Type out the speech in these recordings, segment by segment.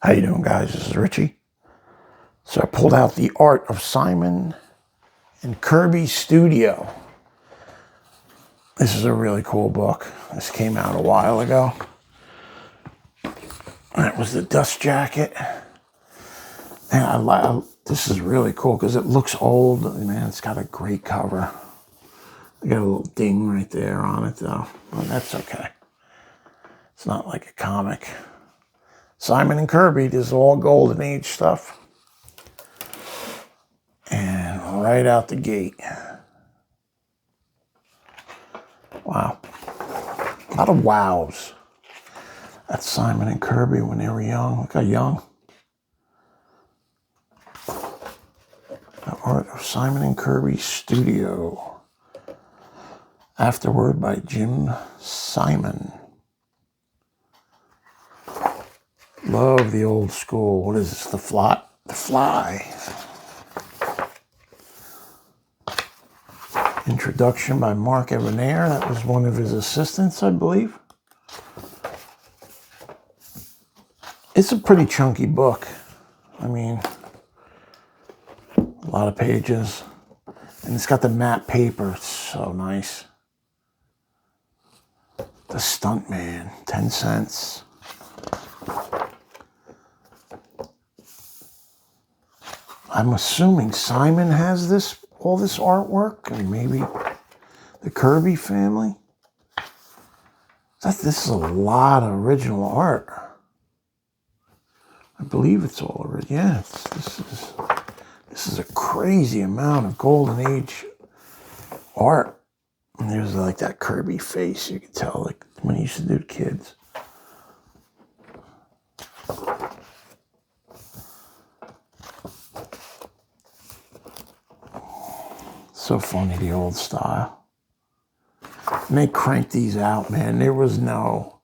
How you doing, guys? This is Richie. So I pulled out The Art of Simon and Kirby Studio. This is a really cool book. This came out a while ago. That was the dust jacket. And this is really cool because it looks old. Man, it's got a great cover. I got a little ding right there on it, though. But that's okay. It's not like a comic. Simon and Kirby, this is all golden age stuff. And right out the gate. Wow. A lot of wows. That's Simon and Kirby when they were young. Look how young. The Art of Simon and Kirby Studio. Afterword by Jim Simon. Love the old school. What is this? The Fly. The Fly. Introduction by Mark Evanier. That was one of his assistants, I believe. It's a pretty chunky book. I mean, a lot of pages. And it's got the matte paper. It's so nice. The Stuntman, 10 cents. I'm assuming Simon has all this artwork, and maybe the Kirby family. This is a lot of original art. I believe it's all original. Yeah, this is a crazy amount of golden age art. And there's like that Kirby face, you can tell, like when he used to do kids. So funny, the old style. And they cranked these out, man. There was no,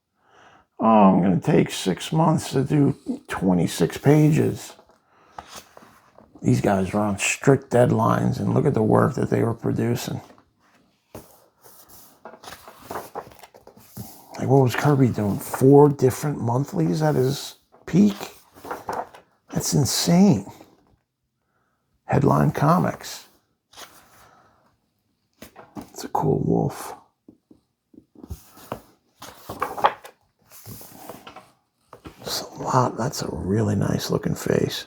I'm going to take 6 months to do 26 pages. These guys were on strict deadlines, and look at the work that they were producing. Like, what was Kirby doing? 4 different monthlies at his peak? That's insane. Headline Comics. It's a cool wolf. It's a lot. That's a really nice looking face.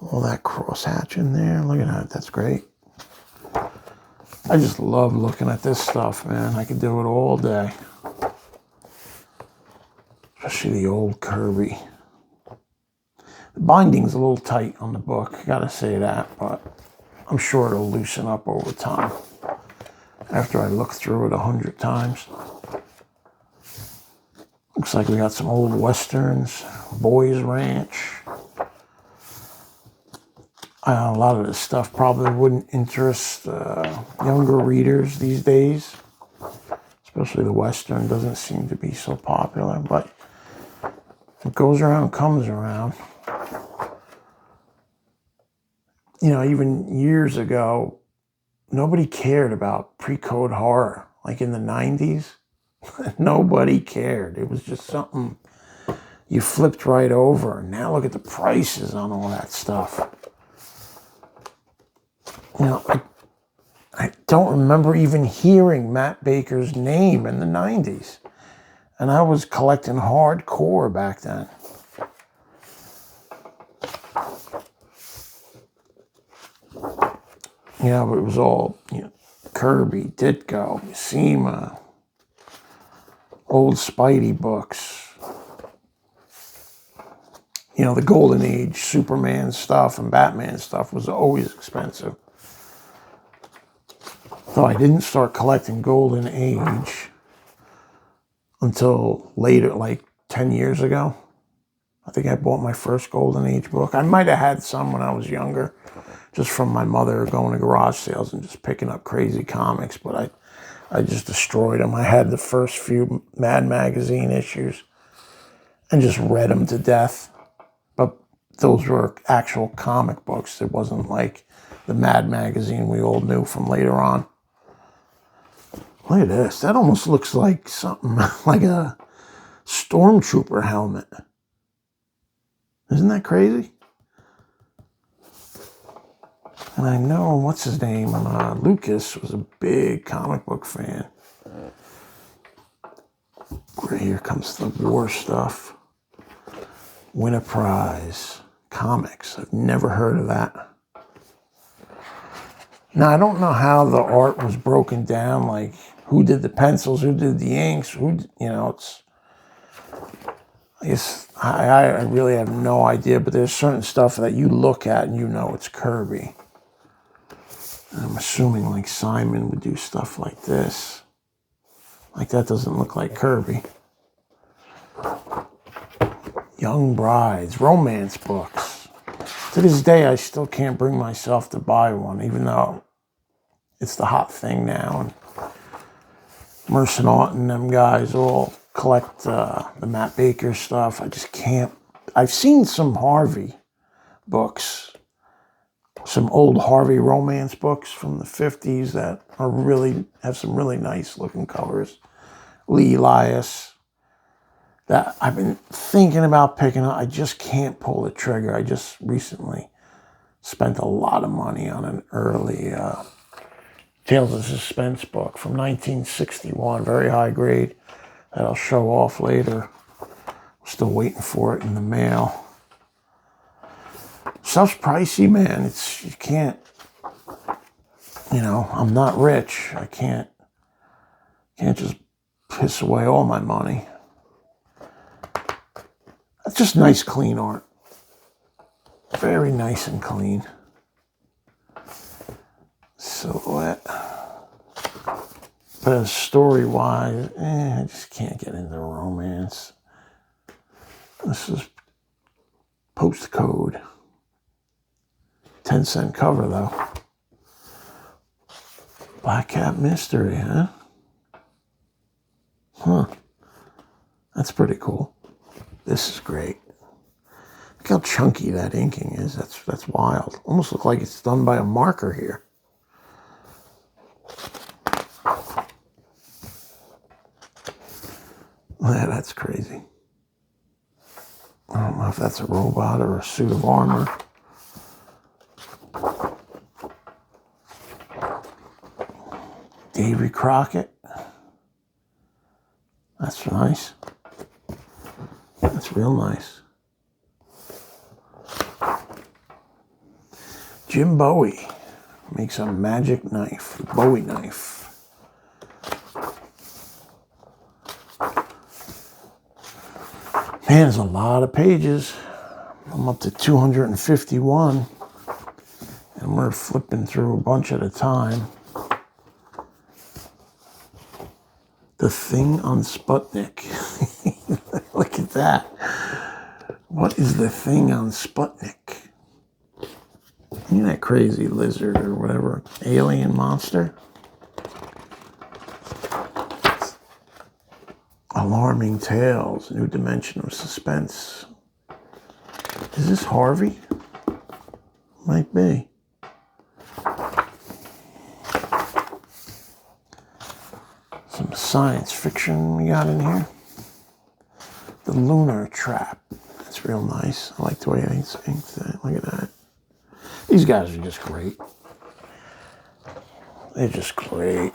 All that crosshatch in there. Look at that. That's great. I just love looking at this stuff, man. I could do it all day. Especially the old Kirby. The binding's a little tight on the book. I gotta say that, but I'm sure it'll loosen up over time. After I look through it 100 times. Looks like we got some old westerns, Boys Ranch. A lot of this stuff probably wouldn't interest younger readers these days. Especially the western doesn't seem to be so popular, but what goes around comes around. You know, even years ago, nobody cared about pre-code horror. Like in the 90s, nobody cared. It was just something you flipped right over. And now look at the prices on all that stuff. You know, I don't remember even hearing Matt Baker's name in the 90s. And I was collecting hardcore back then. Yeah, but it was all, Kirby, Ditko, Seema, old Spidey books. The Golden Age Superman stuff and Batman stuff was always expensive. Though I didn't start collecting Golden Age until later, like 10 years ago. I think I bought my first Golden Age book. I might have had some when I was younger, just from my mother going to garage sales and just picking up crazy comics, but I just destroyed them. I had the first few Mad Magazine issues and just read them to death. But those were actual comic books. It wasn't like the Mad Magazine we all knew from later on. Look at this. That almost looks like something like a stormtrooper helmet. Isn't that crazy? And I know, what's his name? Lucas was a big comic book fan. Great, here comes the war stuff. Win a prize. Comics. I've never heard of that. Now, I don't know how the art was broken down, like who did the pencils, who did the inks, it's... I guess I really have no idea, but there's certain stuff that you look at and you know it's Kirby. And I'm assuming like Simon would do stuff like this. Like that doesn't look like Kirby. Young brides, romance books. To this day, I still can't bring myself to buy one, even though it's the hot thing now. And Mercenant and them guys all collect the Matt Baker stuff. I just can't. I've seen some Harvey books, some old Harvey romance books from the 50s that have some really nice looking covers. Lee Elias. That I've been thinking about picking up. I just can't pull the trigger. I just recently spent a lot of money on an early Tales of Suspense book from 1961, very high grade, that I'll show off later. Still waiting for it in the mail. Stuff's pricey, man. You can't, I'm not rich. I can't just piss away all my money. It's just nice, clean art. Very nice and clean. Silhouette. But story-wise, I just can't get into romance. This is postcode. 10-cent cover, though. Black Cat Mystery, huh? Huh. That's pretty cool. This is great. Look how chunky that inking is. That's wild. Almost looks like it's done by a marker here. Yeah, that's crazy. I don't know if that's a robot or a suit of armor. Davy Crockett. That's nice. That's real nice. Jim Bowie makes a magic knife, Bowie knife. Man, there's a lot of pages. I'm up to 251, and we're flipping through a bunch at a time. The Thing on Sputnik. Look at that. What is the Thing on Sputnik? Isn't that crazy lizard or whatever? Alien monster? Alarming Tales, New Dimension of Suspense. Is this Harvey? Might be. Some science fiction we got in here. The Lunar Trap. That's real nice. I like the way it's inked that. Look at that. These guys are just great. They're just great.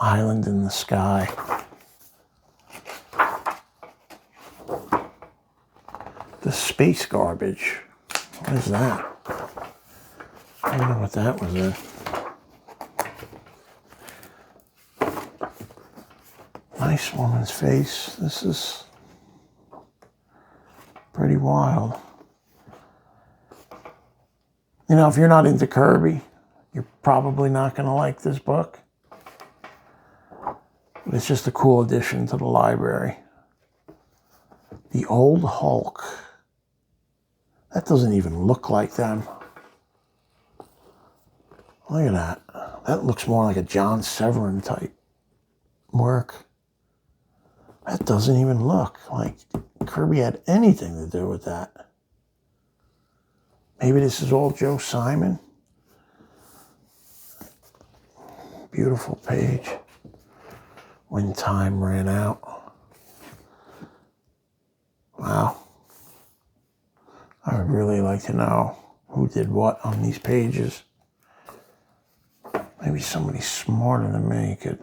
Island in the Sky. The Space Garbage. What is that? I don't know what that was in. Nice woman's face. This is pretty wild. If you're not into Kirby, you're probably not going to like this book. But it's just a cool addition to the library. The Old Hulk. That doesn't even look like them. Look at that. That looks more like a John Severin type work. That doesn't even look like Kirby had anything to do with that. Maybe this is all Joe Simon. Beautiful page. When Time Ran Out. Wow. really like to know who did what on these pages. Maybe somebody smarter than me could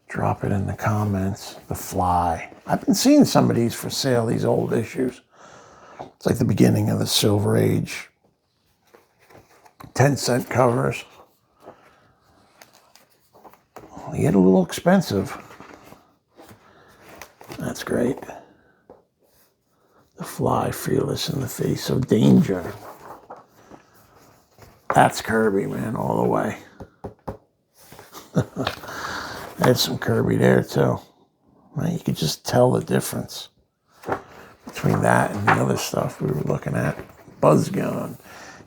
drop it in the comments. The Fly. I've been seeing some of these for sale, these old issues. It's like the beginning of the Silver Age. 10-cent covers. They get a little expensive. That's great. The Fly, fearless in the face of danger. That's Kirby, man, all the way. There's some Kirby there, too. Man, you could just tell the difference between that and the other stuff we were looking at. Buzz Gun.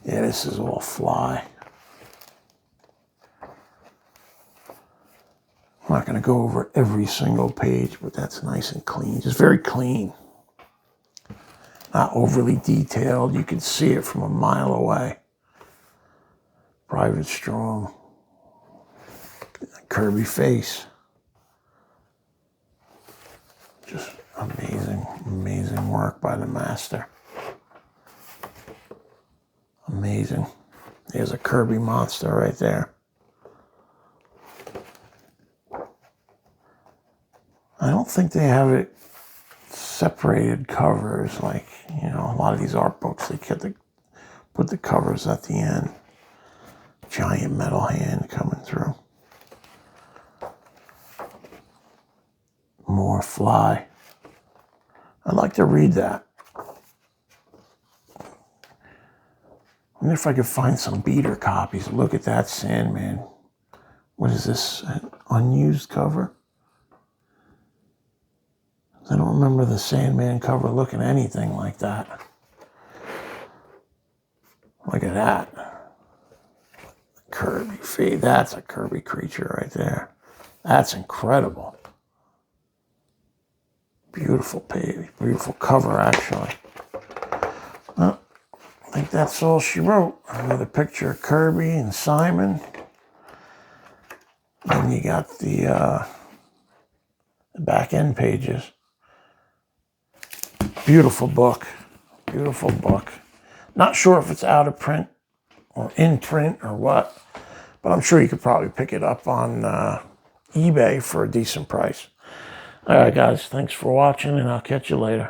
Yeah, this is all Fly. I'm not going to go over every single page, but that's nice and clean. Just very clean. Not overly detailed. You can see it from a mile away. Private Strong. Kirby face. Just amazing, amazing work by the master. Amazing. There's a Kirby monster right there. I don't think they have it separated covers like, you know, a lot of these art books. They put the covers at the end. Giant metal hand coming through. More Fly. I'd like to read that. I wonder if I could find some beater copies. Look at that Sandman. What is this? An unused cover? I don't remember the Sandman cover looking anything like that. Look at that. Kirby feet. That's a Kirby creature right there. That's incredible. Beautiful page. Beautiful cover, actually. Well, I think that's all she wrote. Another picture of Kirby and Simon. Then you got the back end pages. Beautiful book. Beautiful book. Not sure if it's out of print or in print or what, but I'm sure you could probably pick it up on eBay for a decent price. All right, guys. Thanks for watching, and I'll catch you later.